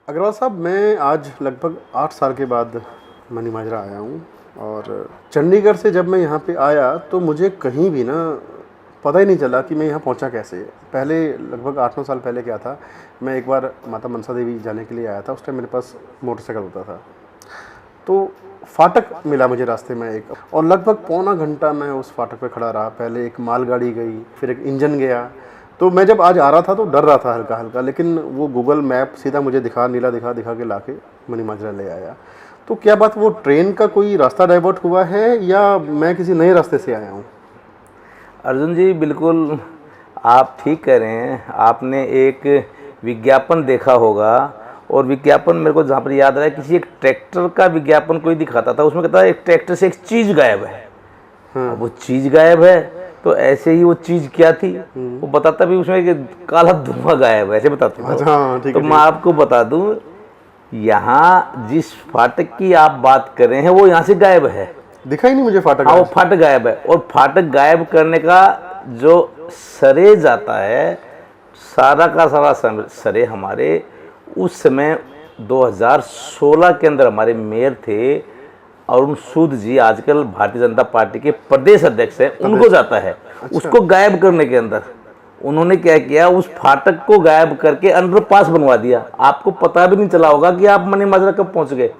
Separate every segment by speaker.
Speaker 1: अग्रवाल साहब, मैं आज लगभग 8 साल के बाद मनी माजरा आया हूँ। और चंडीगढ़ से जब मैं यहाँ पे आया तो मुझे कहीं भी ना पता ही नहीं चला कि मैं यहाँ पहुँचा कैसे। पहले लगभग 8-9 साल पहले क्या था, मैं एक बार माता मनसा देवी जाने के लिए आया था। उस टाइम मेरे पास मोटरसाइकिल होता था, तो फाटक मिला मुझे रास्ते में एक, और लगभग पौना घंटा मैं उस फाटक पे खड़ा रहा। पहले एक मालगाड़ी गई, फिर एक इंजन गया। तो मैं जब आज आ रहा था तो डर रहा था हल्का हल्का, लेकिन वो गूगल मैप सीधा मुझे नीला दिखा दिखा के लाके मनी माजरा ले आया। तो क्या बात, वो ट्रेन का कोई रास्ता डाइवर्ट हुआ है या मैं किसी नए रास्ते से आया हूँ?
Speaker 2: अर्जुन जी, बिल्कुल आप ठीक कह रहे हैं। आपने एक विज्ञापन देखा होगा, और विज्ञापन मेरे को जहाँ पर याद रहा है, किसी एक ट्रैक्टर का विज्ञापन कोई दिखाता था। उसमें कहता है एक ट्रैक्टर से एक चीज़ गायब है। अब वो चीज़ गायब है, तो ऐसे ही वो चीज़ क्या थी वो बताता भी, उसमें एक काला धुआं गायब है, ऐसे बताता था।
Speaker 1: अच्छा,
Speaker 2: तो मैं आपको बता दूं, यहाँ जिस फाटक की आप बात कर रहे हैं वो यहाँ से गायब है।
Speaker 1: दिखा ही नहीं मुझे फाटक।
Speaker 2: हाँ, वो फाटक गायब है। और फाटक गायब करने का जो श्रेय जाता है, सारा का सारा श्रेय हमारे उस समय 2016 के अंदर हमारे मेयर थे अरुण सूद जी, आजकल भारतीय जनता पार्टी के प्रदेश अध्यक्ष हैं, उनको जाता है।
Speaker 1: अच्छा। उसको
Speaker 2: उसको गायब करने के अंदर उन्होंने क्या किया, उस फाटक को गायब करके अंडरपास बनवा दिया। आपको पता भी नहीं चला होगा कि आप मनी माजरा कब पहुंच गए।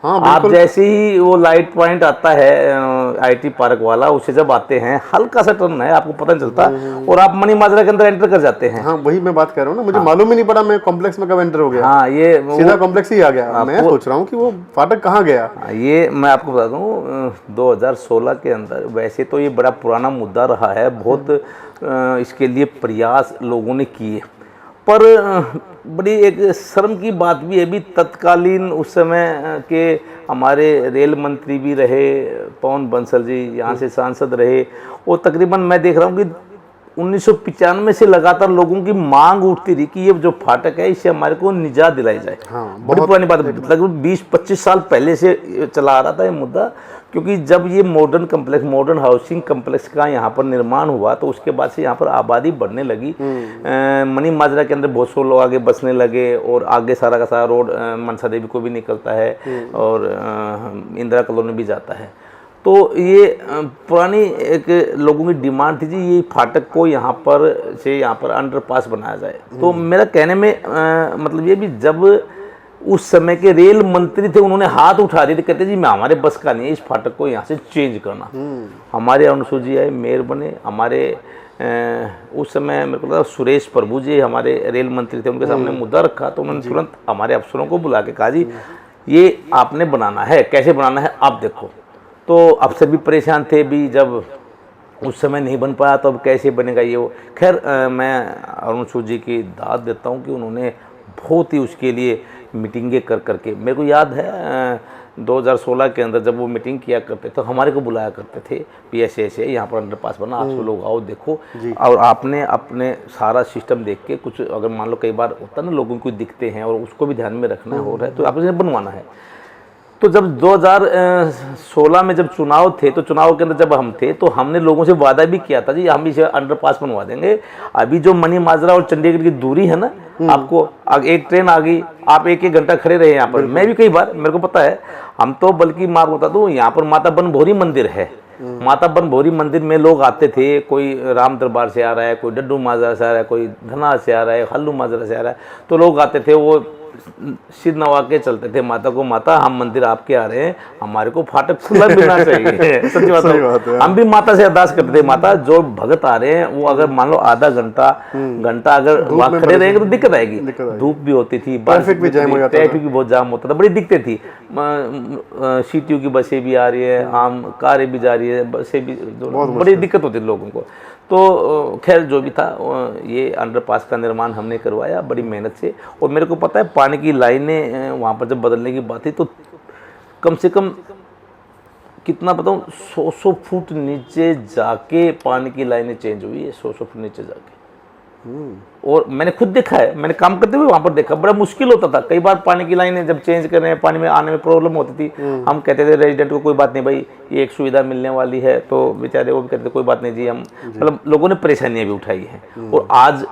Speaker 1: हाँ,
Speaker 2: आप जैसे ही वो लाइट पॉइंट आता है आईटी पार्क वाला, उससे जब आते हैं, हल्का सा टर्न है, आपको पता नहीं चलता, और आप मनी माजरा के अंदर एंटर कर जाते हैं।
Speaker 1: हाँ, वही मैं बात कर रहा हूँ ना, मुझे मालूम ही नहीं पड़ा मैं कॉम्प्लेक्स में कब एंटर हो गया।
Speaker 2: हाँ, ये
Speaker 1: सीधा कॉम्प्लेक्स ही आ गया। मैं सोच रहा हूँ कि वो फाटक कहाँ गया।
Speaker 2: ये मैं आपको बता दूँ, 2016 के अंदर, वैसे तो ये बड़ा पुराना मुद्दा रहा है, बहुत इसके लिए प्रयास लोगों ने किए, पर बड़ी एक शर्म की बात भी है। भी तत्कालीन उस समय के हमारे रेल मंत्री भी रहे पवन बंसल जी, यहाँ से सांसद रहे, वो तकरीबन मैं देख रहा हूँ कि 1995 से लगातार लोगों की मांग उठती रही कि ये जो फाटक है इससे हमारे को निजात दिलाई जाए।
Speaker 1: हाँ,
Speaker 2: बड़ी पुरानी बात है, लगभग 20-25 साल पहले से चला आ रहा था ये मुद्दा। क्योंकि जब ये मॉडर्न हाउसिंग कम्प्लेक्स का यहाँ पर निर्माण हुआ, तो उसके बाद से यहाँ पर आबादी बढ़ने लगी। मनी माजरा के अंदर बहुत से लोग आगे बसने लगे, और आगे सारा का सारा रोड मनसा देवी को भी निकलता है, और इंदिरा कॉलोनी भी जाता है। तो ये पुरानी एक लोगों की डिमांड थी जी, ये फाटक को यहाँ पर अंडरपास बनाया जाए। तो मेरा कहने में मतलब ये भी, जब उस समय के रेल मंत्री थे, उन्होंने हाथ उठा दिए थे, कहते जी मैं हमारे बस का नहीं है इस फाटक को यहाँ से चेंज करना। हमारे अरुण सूद जी आए, मेयर बने। हमारे उस समय मेरे को लगता है सुरेश प्रभु जी हमारे रेल मंत्री थे, उनके सामने मुद्दा रखा, तो उन्होंने तुरंत हमारे अफसरों को बुला के कहा जी ये आपने बनाना है, कैसे बनाना है आप देखो। तो अफसर भी परेशान थे भी, जब उस समय नहीं बन पाया तो अब कैसे बनेगा ये वो। खैर, मैं अरुण सूद जी की दाद देता हूँ कि उन्होंने बहुत ही उसके लिए मीटिंगें कर करके, मेरे को याद है 2016 के अंदर जब वो मीटिंग किया करते तो हमारे को बुलाया करते थे, PSA ऐसे यहाँ पर अंडरपास बना, आप सब लोग आओ देखो। और आपने अपने सारा सिस्टम देख के, कुछ अगर मान लो कई बार होता है ना, लोगों को दिखते हैं और उसको भी ध्यान में रखना हो रहा है, तो आपने बनवाना है। तो जब 2016 में जब चुनाव थे, तो चुनाव के अंदर जब हम थे, तो हमने लोगों से वादा भी किया था जी हम इसे अंडरपास बनवा देंगे। अभी जो मनी माजरा और चंडीगढ़ की दूरी है ना, आपको एक ट्रेन आ गई, आप एक घंटा खड़े रहे यहाँ पर। मैं भी कई बार, मेरे को पता है, हम तो बल्कि मैं आपको बता दूँ, यहाँ पर माता बनभौरी मंदिर है। माता बनभौरी मंदिर में लोग आते थे, कोई राम दरबार से आ रहा है, कोई डड्डू माजरा से आ रहा है, कोई धना से आ रहा है, हल्लू माजरा से आ रहा है, तो लोग आते थे, वो सिर नवा के चलते थे माता को, माता हम मंदिर आपके आ रहे हैं, हमारे को फाटक खुला मिलना चाहिए। सच्ची बात है। हम भी माता से अरदास करते थे, माता जो भगत आ रहे हैं वो अगर मान लो आधा घंटा अगर वहाँ खड़े रहेंगे तो दिक्कत आएगी। धूप भी होती थी, ट्रैफिक भी बहुत जाम होता था, बड़ी दिक्कतें थी। CTU की बसें भी आ रही है, आम कारें भी जा रही है, बसें भी, बड़ी दिक्कत होती थी लोगों को। तो खैर जो भी था, ये अंडरपास का निर्माण हमने करवाया बड़ी मेहनत से। और मेरे को पता है, पानी की लाइनें वहाँ पर जब बदलने की बात थी, तो कम से कम कितना बताऊँ, 100 फुट नीचे जाके पानी की लाइनें चेंज हुई है, 100 फुट नीचे जाके। और मैंने खुद देखा है, मैंने काम करते हुए वहाँ पर देखा, बड़ा मुश्किल होता था। कई बार पानी की लाइनें जब चेंज कर रहे हैं, पानी में आने में प्रॉब्लम होती थी। हम कहते थे रेजिडेंट को कोई बात नहीं भाई, ये एक सुविधा मिलने वाली है, तो बेचारे वो भी कहते थे कोई बात नहीं जी, हम मतलब लोगों ने परेशानियाँ भी उठाई हैं। और आज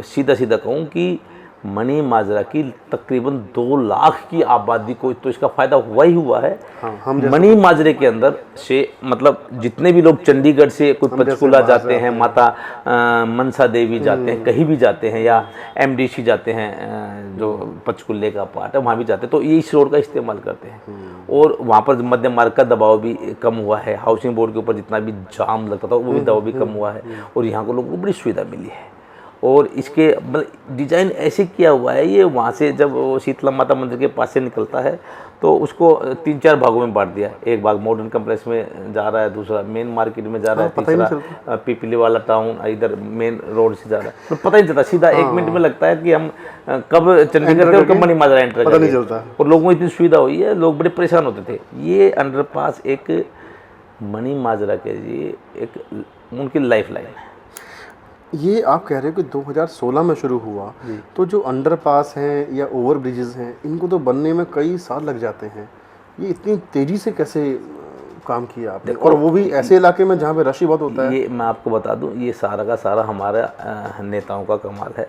Speaker 2: सीधा सीधा कहूँ कि मनी माजरा की तकरीबन 2 लाख की आबादी को तो इसका फ़ायदा हुआ ही हुआ है।
Speaker 1: हाँ,
Speaker 2: मनी माजरे के अंदर से मतलब जितने भी लोग चंडीगढ़ से कोई पंचकुला जाते हैं, माता मनसा देवी जाते हैं, कहीं भी जाते हैं, या एमडीसी जाते हैं जो पंचकुले का पार्ट है वहाँ भी जाते हैं, तो ये इस रोड का इस्तेमाल करते हैं। और वहाँ पर मध्यम मार्ग का दबाव भी कम हुआ है, हाउसिंग बोर्ड के ऊपर जितना भी जाम लगता था वो भी दबाव भी कम हुआ है, और यहाँ को लोगों को बड़ी सुविधा मिली है। और इसके मतलब डिज़ाइन ऐसे किया हुआ है, ये वहाँ से जब वो शीतला माता मंदिर के पास से निकलता है तो उसको 3-4 भागों में बांट दिया। एक भाग मॉडर्न कम्प्लेक्स में जा रहा है, दूसरा मेन मार्केट में जा रहा है, तीसरा पीपली वाला टाउन इधर मेन रोड से जा रहा है। तो पता ही नहीं चलता, सीधा 1 मिनट में लगता है कि हम कब चंडीगढ़ और कब मनी माजरा एंटर
Speaker 1: पता नहीं चलता।
Speaker 2: और लोगों को इतनी सुविधा हुई है, लोग बड़े परेशान होते थे। ये अंडरपास एक मनी माजरा के लिए एक उनकी लाइफ लाइन है।
Speaker 1: ये आप कह रहे हो कि 2016 में शुरू हुआ, तो जो अंडरपास हैं या ओवर ब्रिजेस हैं इनको तो बनने में कई साल लग जाते हैं। ये इतनी तेज़ी से कैसे काम किया आपने, और वो भी ऐसे इलाके में जहाँ पे रश ही बहुत होता है?
Speaker 2: ये मैं आपको बता दूं, ये सारा का सारा हमारा नेताओं का कमाल है,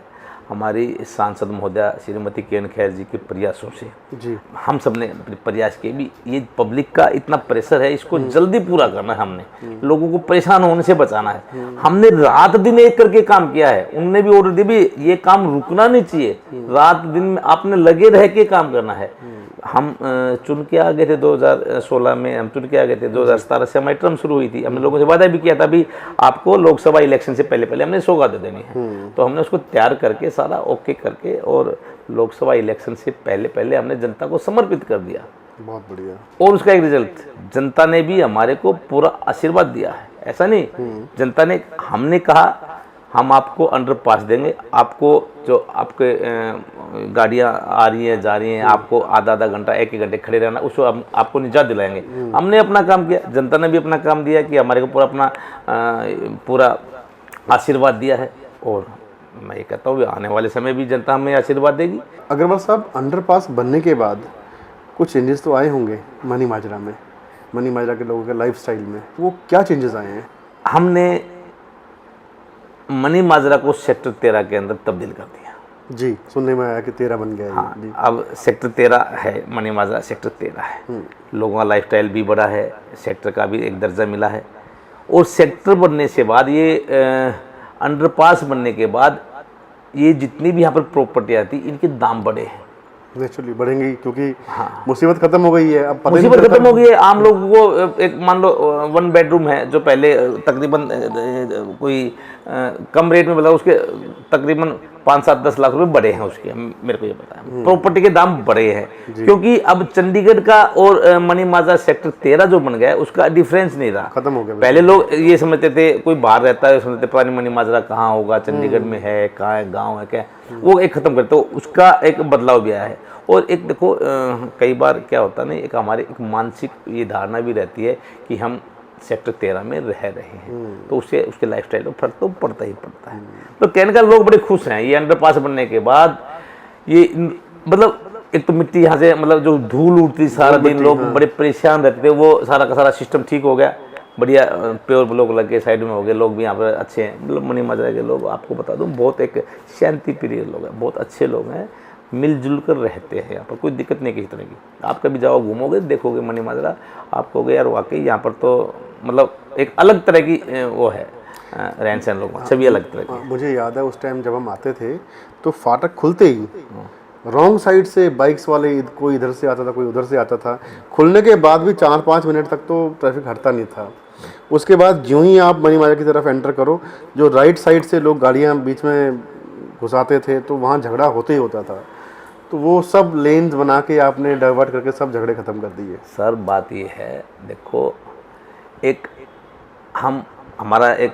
Speaker 2: हमारी सांसद महोदया श्रीमती किरण खैर जी के प्रयासों से।
Speaker 1: जी,
Speaker 2: हम सब ने प्रयास किए भी, ये पब्लिक का इतना प्रेशर है, इसको जल्दी पूरा करना है, हमने लोगों को परेशान होने से बचाना है। हमने रात दिन एक करके काम किया है, उनने भी ऑर्डर दी भी ये काम रुकना नहीं चाहिए, रात दिन में आपने लगे रह के काम करना है। हम चुन के आ गए थे 2016 में, हम चुन के आ गए थे। 2017 से हमारी टर्म शुरू हुई थी, हमने लोगों से वादा भी किया था भी आपको लोकसभा इलेक्शन से पहले पहले हमने सौगात देनी है, तो हमने उसको तैयार करके सारा ओके करके और लोकसभा इलेक्शन से पहले पहले हमने जनता को समर्पित कर दिया।
Speaker 1: बहुत बढ़िया।
Speaker 2: और उसका एक रिजल्ट, जनता ने भी हमारे को पूरा आशीर्वाद दिया है। ऐसा नहीं, जनता ने, हमने कहा हम आपको अंडरपास देंगे, आपको जो आपके गाड़ियाँ आ रही हैं जा रही हैं, आपको आधा घंटा 1 घंटे खड़े रहना, उसको हम आपको निजात दिलाएंगे। हमने अपना काम किया, जनता ने भी अपना काम दिया कि हमारे को पूरा अपना पूरा आशीर्वाद दिया है। और मैं ये कहता हूँ आने वाले समय भी जनता हमें आशीर्वाद देगी।
Speaker 1: अग्रवाल साहब, अंडरपास बनने के बाद कुछ चेंजेस तो आए होंगे मनी माजरा में, मनी माजरा के लोगों के लाइफस्टाइल में, वो क्या चेंजेस आए हैं?
Speaker 2: हमने मनी माजरा को सेक्टर 13 के अंदर तब्दील कर दिया।
Speaker 1: जी, सुनने में आया कि 13 बन गया है।
Speaker 2: हाँ,
Speaker 1: जी।
Speaker 2: अब सेक्टर 13 है, मनी माजरा सेक्टर 13 है। लोगों का लाइफस्टाइल भी बढ़ा है, सेक्टर का भी एक दर्जा मिला है। और सेक्टर बनने से बाद ये अंडरपास बनने के बाद ये जितनी भी यहाँ पर प्रॉपर्टियाँ थी इनके दाम बढ़े हैं।
Speaker 1: नेचुरली बढ़ेंगी क्योंकि मुसीबत खत्म हो गई है, अब पता
Speaker 2: मुसीबत खत्म हो गई है। आम लोगों को एक मान लो 1 बेडरूम है जो पहले तकरीबन कोई कम रेट में मिला, उसके तकरीबन 5-7-10 लाख रुपए बढ़े हैं उसके, मेरे को ये पता है। प्रॉपर्टी के दाम बढ़े हैं क्योंकि अब चंडीगढ़ का और मनी माजरा सेक्टर 13 जो बन गया है उसका डिफरेंस नहीं रहा,
Speaker 1: खत्म हो गया।
Speaker 2: पहले लोग ये समझते थे, कोई बाहर रहता है समझते पुरानी मनी माजरा कहाँ होगा, चंडीगढ़ में है, कहाँ है, गाँव है क्या, वो एक खत्म करते, तो उसका एक बदलाव भी आया है। और एक देखो कई बार क्या होता नहीं, एक हमारे एक मानसिक ये धारणा भी रहती है कि हम सेक्टर 13 में रह रहे हैं, तो उससे उसके लाइफस्टाइल में फर्क तो पड़ता ही पड़ता है। तो कहने का लोग बड़े खुश हैं ये अंडरपास बनने के बाद। ये मतलब एक तो मिट्टी यहाँ से मतलब जो धूल उड़ती सारा दिन, लोग बड़े परेशान रहते थे, वो सारा का सारा सिस्टम ठीक हो गया, बढ़िया प्योर ब्लॉक लग के साइड में हो गए, लोग भी यहाँ पर अच्छे हैं। मतलब मनी माजरा के लोग आपको बता दूँ बहुत एक शांति प्रिय लोग हैं, बहुत अच्छे लोग हैं, मिलजुल कर रहते हैं, यहाँ पर कोई दिक्कत नहीं किसी तरह की। आप कभी जाओ घूमोगे देखोगे मनी माजरा, आप कहोगे यार वाकई यहाँ पर तो मतलब एक अलग तरह की वो है रहन सहन, लोग छवि अलग तरह की।
Speaker 1: मुझे याद है उस टाइम जब हम आते थे तो फाटक खुलते ही रॉन्ग साइड से बाइक्स वाले कोई इधर से आता था कोई उधर से आता था, खुलने के बाद भी 4-5 मिनट तक तो ट्रैफिक हटता नहीं था। उसके बाद ज्यों ही आप मनी माजरा की तरफ एंटर करो, जो राइट साइड से लोग गाड़ियाँ बीच में घुसाते थे तो वहाँ झगड़ा होते ही होता था, तो वो सब लेन्स बना के आपने डाइवर्ट करके सब झगड़े ख़त्म कर दिए।
Speaker 2: सर बात ये है, देखो एक हमारा एक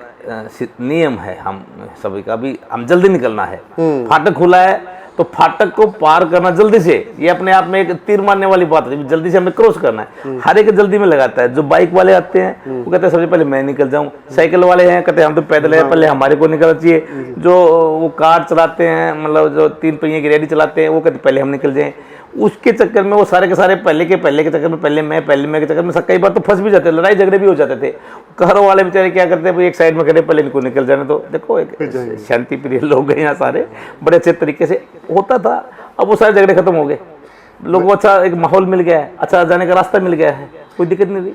Speaker 2: नियम है, हम सभी का भी, हम जल्दी निकलना है। फाटक खुला है तो फाटक को पार करना जल्दी से, ये अपने आप में एक तीर मारने वाली बात है, जल्दी से हमें क्रॉस करना है। हर एक जल्दी में लगाता है। जो बाइक वाले आते हैं वो कहते हैं सबसे पहले मैं निकल जाऊं, साइकिल वाले हैं कहते हैं हम तो पैदल है, पहले हमारे को निकलना चाहिए। जो वो कार चलाते हैं मतलब जो 3 पहिए की रेडी चलाते हैं वो कहते पहले हम निकल जाएं। उसके चक्कर में वो सारे के सारे पहले के चक्कर में पहले मैं के चक्कर में कई बार तो फंस भी जाते, लड़ाई झगड़े भी हो जाते थे। घरों वाले बेचारे क्या करते हैं, एक साइड में खड़े पहले इनको निकल जाने। तो देखो एक शांति प्रिय लोग हैं यहाँ सारे, बड़े अच्छे तरीके से होता था, अब वो सारे झगड़े खत्म हो गए, लोगों को अच्छा एक माहौल मिल गया है, अच्छा जाने का रास्ता मिल गया है, कोई दिक्कत नहीं रही।